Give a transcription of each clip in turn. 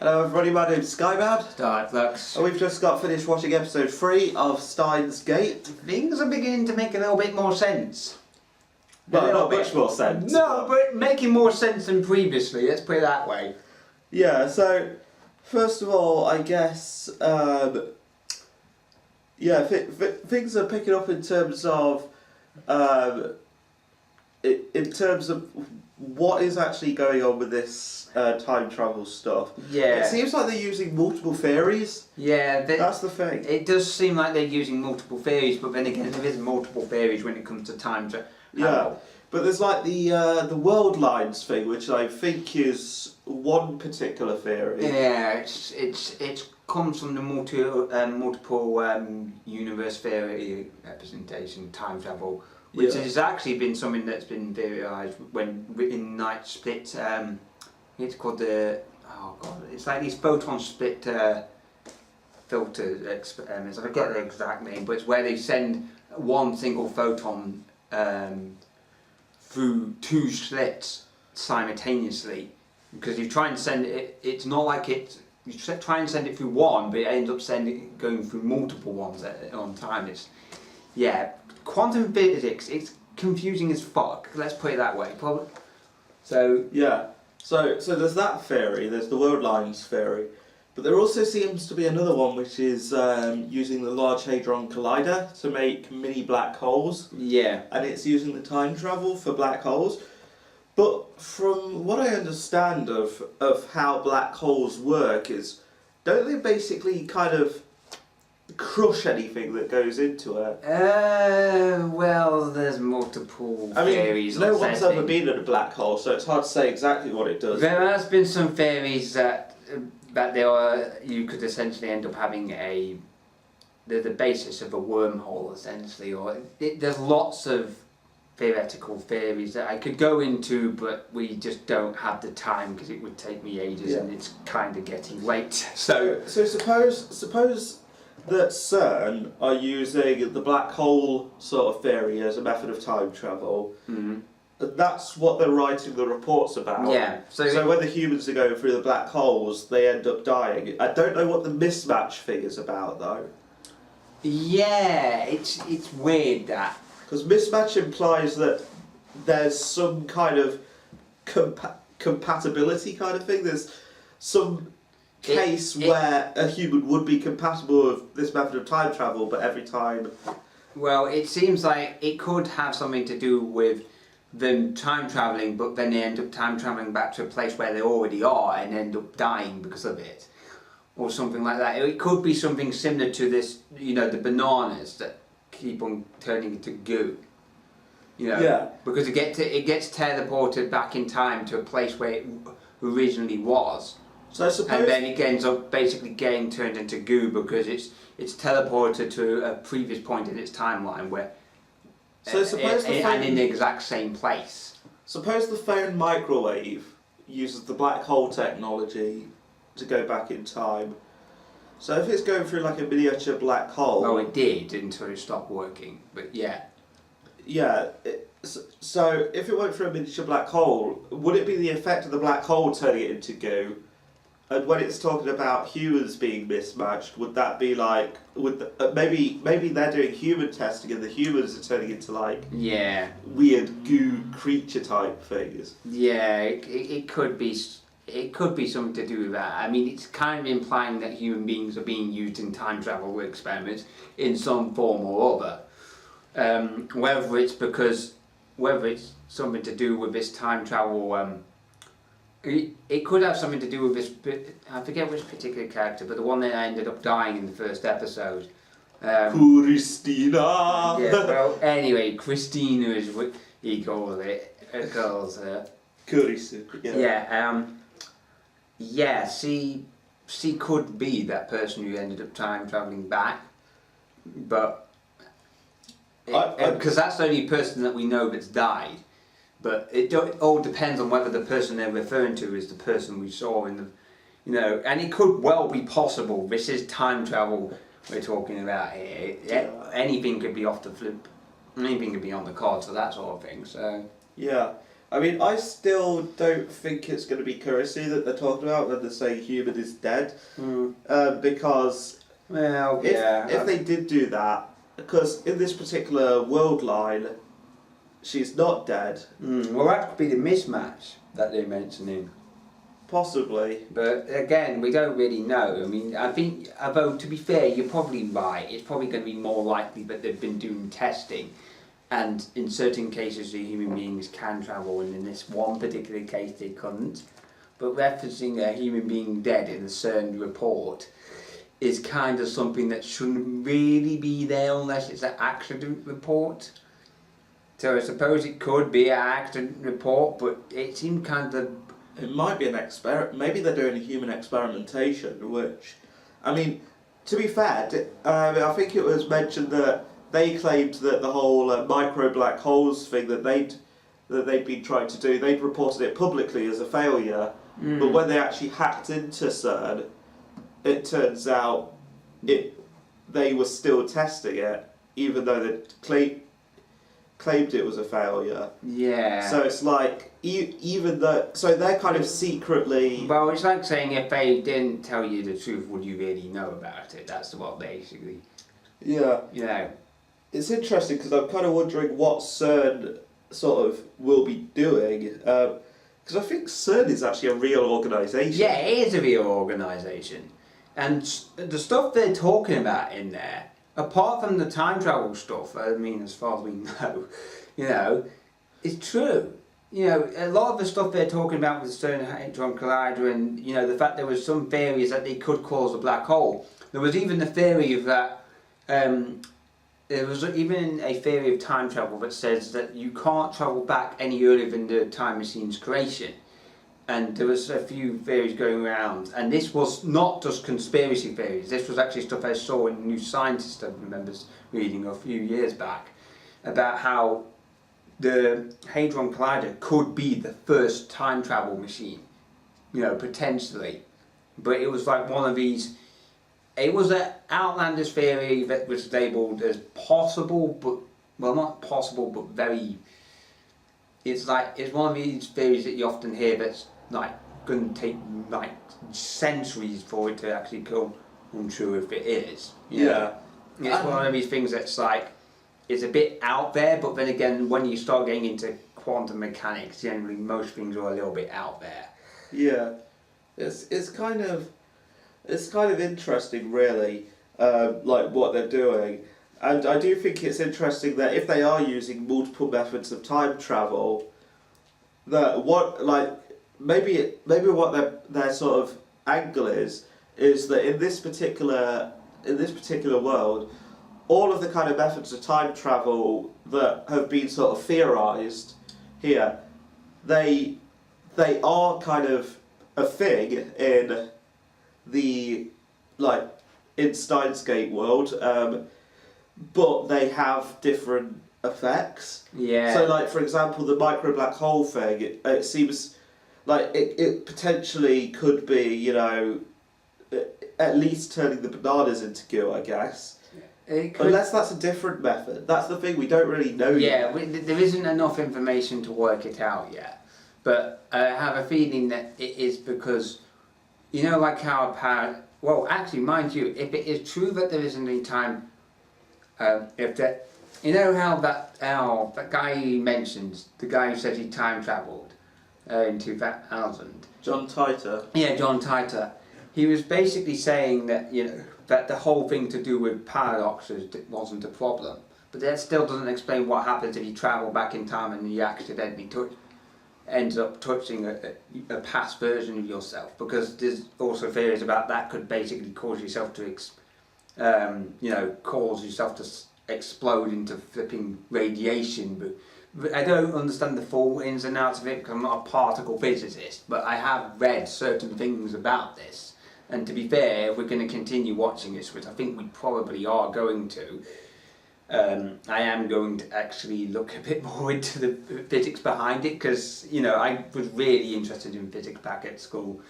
Hello everybody, my name's Skybound. Flux. And we've just got finished watching episode 3 of Steins Gate. Things are beginning to make a little bit more sense. Well, not much more sense. No, but making more sense than previously, let's put it that way. Yeah, so, first of all, I guess, things are picking up in terms of, what is actually going on with this time travel stuff. Yeah. It seems like they're using multiple theories. Yeah. That's the thing. It does seem like they're using multiple theories, but then again, there is multiple theories when it comes to time travel. Yeah, but there's like the world lines thing, which I think is one particular theory. Yeah, it comes from the multiple universe theory representation, time travel, which has actually been something that's been theorized when in Night Split. It's called it's like these photon split filter experiments. I forget the exact name, but it's where they send one single photon through two slits simultaneously. Because you try and send it, it's not like it. You try and send it through one, but it ends up going through multiple ones at one time. Quantum physics. It's confusing as fuck. Let's put it that way. So there's that theory. There's the world lines theory, but there also seems to be another one, which is using the Large Hadron Collider to make mini black holes. Yeah, and it's using the time travel for black holes. But from what I understand of how black holes work is, don't they basically kind of crush anything that goes into it? Well, there's multiple theories. No one's ever been in a black hole, so it's hard to say exactly what it does. There has been some theories that you could essentially end up having the basis of a wormhole, essentially, or there's lots of theoretical theories that I could go into, but we just don't have the time because it would take me ages, and it's kind of getting late. So suppose that CERN are using the black hole sort of theory as a method of time travel. Mm-hmm. That's what they're writing the reports about. Yeah. So when the humans are going through the black holes, they end up dying. I don't know what the mismatch thing is about, though. Yeah, it's weird that. Because mismatch implies that there's some kind of compatibility kind of thing. There's some case where a human would be compatible with this method of time travel, but every time... Well, it seems like it could have something to do with them time travelling, but then they end up time travelling back to a place where they already are and end up dying because of it. Or something like that. It could be something similar to this, the bananas that keep on turning into goo. Because it gets teleported back in time to a place where it originally was. So I suppose, and then it ends up basically getting turned into goo because it's teleported to a previous point in its timeline where and in the exact same place. Suppose the phone microwave uses the black hole technology to go back in time. So if it's going through like a miniature black hole... Oh, it did until it stopped working, but yeah. Yeah, so if it went through a miniature black hole, would it be the effect of the black hole turning it into goo? And when it's talking about humans being mismatched, would that be like... maybe they're doing human testing and the humans are turning into like... Yeah. Weird goo creature type things. Yeah, it could be... It could be something to do with that. I mean, it's kind of implying that human beings are being used in time travel experiments in some form or other. Whether it's something to do with this time travel, it could have something to do with this. I forget which particular character, but the one that ended up dying in the first episode. Christina. Yeah. Well, anyway, Christina is what he calls her. Christina. Yeah. Yeah, she could be that person who ended up time travelling back, but because that's the only person that we know that's died. But it all depends on whether the person they're referring to is the person we saw in the, and it could well be possible. This is time travel we're talking about here. Anything could be off the flip, anything could be on the cards for that sort of thing. So yeah. I mean, I still don't think it's going to be currency that they're talking about when they say human is dead, because Well, if they did do that, because in this particular world line, she's not dead. Well, that could be the mismatch that they're mentioning. Possibly. But again, we don't really know. I mean, I think, although to be fair, you're probably right. It's probably going to be more likely that they've been doing testing, and in certain cases, the human beings can travel, and in this one particular case, they couldn't. But referencing a human being dead in a certain report is kind of something that shouldn't really be there unless it's an accident report. So I suppose it could be an accident report, but it seemed kind of... It might be an experiment. Maybe they're doing a human experimentation, which, I mean, to be fair, I think it was mentioned that they claimed that the whole micro black holes thing that they'd been trying to do, they'd reported it publicly as a failure, but when they actually hacked into CERN, it turns out they were still testing it, even though they claimed it was a failure. Yeah. So it's like, even though, so they're kind of secretly... Well, it's like saying if they didn't tell you the truth, would you really know about it? That's what basically... Yeah. You know. It's interesting because I'm kind of wondering what CERN sort of will be doing. Because I think CERN is actually a real organisation. Yeah, it is a real organisation. And the stuff they're talking about in there, apart from the time travel stuff, I mean, as far as we know, it's true. You know, a lot of the stuff they're talking about with the CERN Hadron Collider, and you know, the fact there was some theories that they could cause a black hole. There was even the theory of that. There was even a theory of time travel that says that you can't travel back any earlier than the time machine's creation. And there was a few theories going around, and this was not just conspiracy theories. This was actually stuff I saw in New Scientist, I remember reading a few years back, about how the Hadron Collider could be the first time travel machine, you know, potentially. But it was like one of these, it was an outlandish theory that was labelled as possible, but, well, not possible, but very, it's one of these theories that you often hear that's like going to take like centuries for it to actually come untrue if it is. Yeah. It's one of these things that's like, it's a bit out there, but then again, when you start getting into quantum mechanics, generally most things are a little bit out there. Yeah. It's kind of interesting, really, like what they're doing. And I do think it's interesting that if they are using multiple methods of time travel, that maybe what their sort of angle is that in this particular world, all of the kind of methods of time travel that have been sort of theorized here, they are kind of a thing in the in Steins Gate world, but they have different effects. Yeah. So, like, for example, the micro black hole thing, it seems like it potentially could be, you know, at least turning the bananas into goo, I guess. Unless that's a different method. That's the thing, we don't really know yet. Yeah, there isn't enough information to work it out yet. But I have a feeling that it is because, you know, like how well, actually, mind you, if it is true that there isn't any time, you know how that guy he mentions, the guy who said he time travelled in 2000. John Titor. Yeah, John Titor. He was basically saying that, you know, that the whole thing to do with paradoxes wasn't a problem. But that still doesn't explain what happens if you travel back in time and you accidentally ends up touching a past version of yourself. Because there's also theories about that could basically cause yourself to, you know, cause yourself to explode into flipping radiation. But I don't understand the full ins and outs of it because I'm not a particle physicist. But I have read certain things about this. And to be fair, if we're going to continue watching this, which I think we probably are going to, I am going to actually look a bit more into the physics behind it because, you know, I was really interested in physics back at school.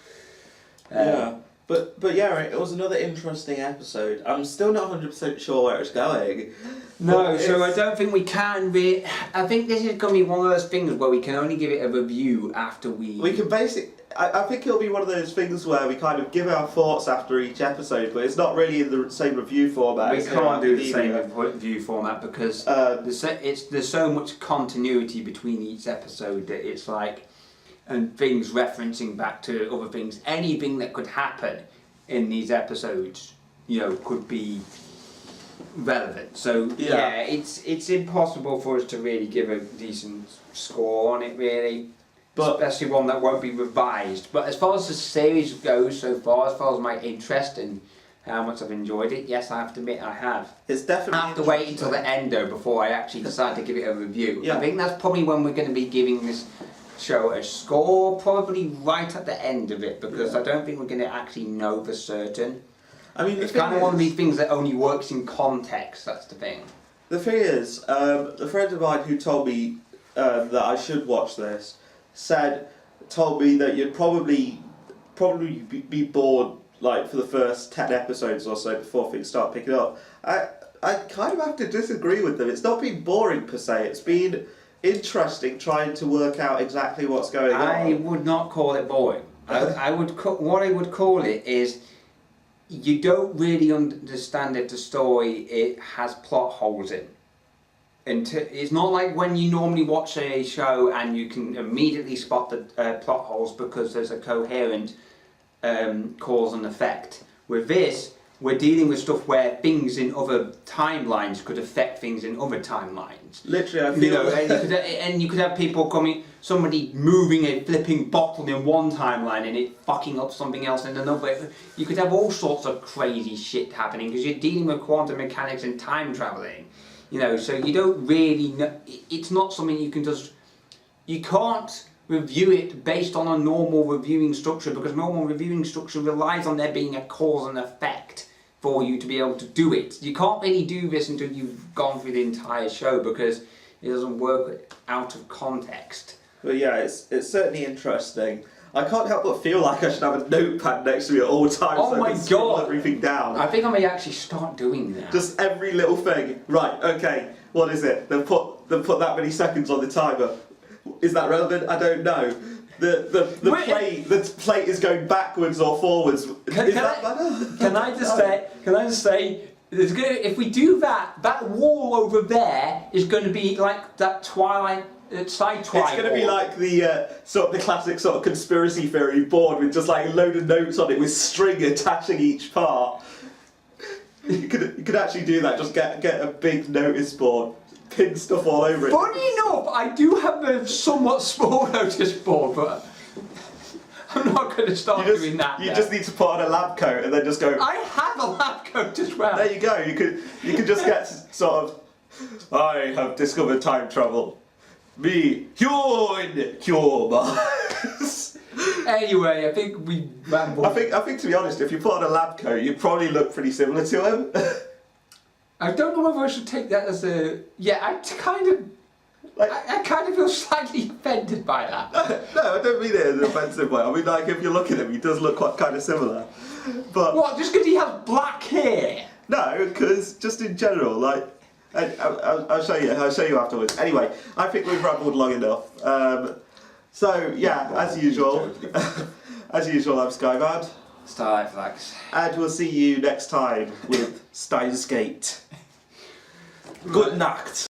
Yeah. But yeah, it was another interesting episode. I'm still not 100% sure where it's going. No, so I don't think we can be. I think this is going to be one of those things where we can only give it a review after we. We can I think it'll be one of those things where we kind of give our thoughts after each episode, but it's not really in the same review format. We can't do the same review format because there's so much continuity between each episode that it's like, and things referencing back to other things. Anything that could happen in these episodes, could be relevant. So yeah, it's impossible for us to really give a decent score on it, really. But especially one that won't be revised. But as far as the series goes so far, as far as my interest and how much I've enjoyed it, yes, I have to admit I have. It's definitely. I have to wait until the end though before I actually decide to give it a review. Yeah. I think that's probably when we're going to be giving this show a score, probably right at the end of it, because I don't think we're going to actually know for certain. I mean, it's kind of one of these things that only works in context. That's the thing. The thing is, a friend of mine who told me that I should watch this told me that you'd probably be bored like for the first 10 episodes or so before things start picking up. I kind of have to disagree with them. It's not been boring per se. It's been interesting trying to work out exactly what's going on. I would not call it boring. What I would call it is you don't really understand if the story it has plot holes in. It's not like when you normally watch a show and you can immediately spot the plot holes because there's a coherent cause and effect. With this, we're dealing with stuff where things in other timelines could affect things in other timelines. Literally, I feel and you could have people somebody moving a flipping bottle in one timeline and it fucking up something else in another. You could have all sorts of crazy shit happening because you're dealing with quantum mechanics and time traveling. So you don't really know. It's not something you can just. You can't review it based on a normal reviewing structure because normal reviewing structure relies on there being a cause and effect for you to be able to do it. You can't really do this until you've gone through the entire show because it doesn't work out of context. But yeah, it's certainly interesting. I can't help but feel like I should have a notepad next to me at all times. Oh so my I can scribble God. everything down. I think I may actually start doing that. Just every little thing. Right, okay, what is it? They'll put that many seconds on the timer. Is that relevant? I don't know. The plate is going backwards or forwards. Is that better? Can I just say if we do that wall over there is going to be like that Twilight. It's going to be like the the classic sort of conspiracy theory board with just like a load of notes on it with string attaching each part. You could actually do that. Just get a big notice board, pin stuff all over it. Funny enough, I do have a somewhat small notice board, but I'm not going to start doing that. You just need to put on a lab coat and then just go. I have a lab coat as well. There you go. You could just get sort of. I have discovered time travel. Me, human. Anyway, I think we rambled. I think to be honest, if you put on a lab coat, you'd probably look pretty similar to him. I don't know whether I should take that as a. Yeah, I kind of feel slightly offended by that. No, I don't mean it in an offensive way. I mean, like, if you look at him, he does look quite kind of similar. But what? Just because he has black hair? No, because just in general, like. I'll show you afterwards. Anyway, I think we've rambled long enough. So yeah, as usual, I'm Skybound. Starlight Flags. And we'll see you next time with Steins Gate. Good night.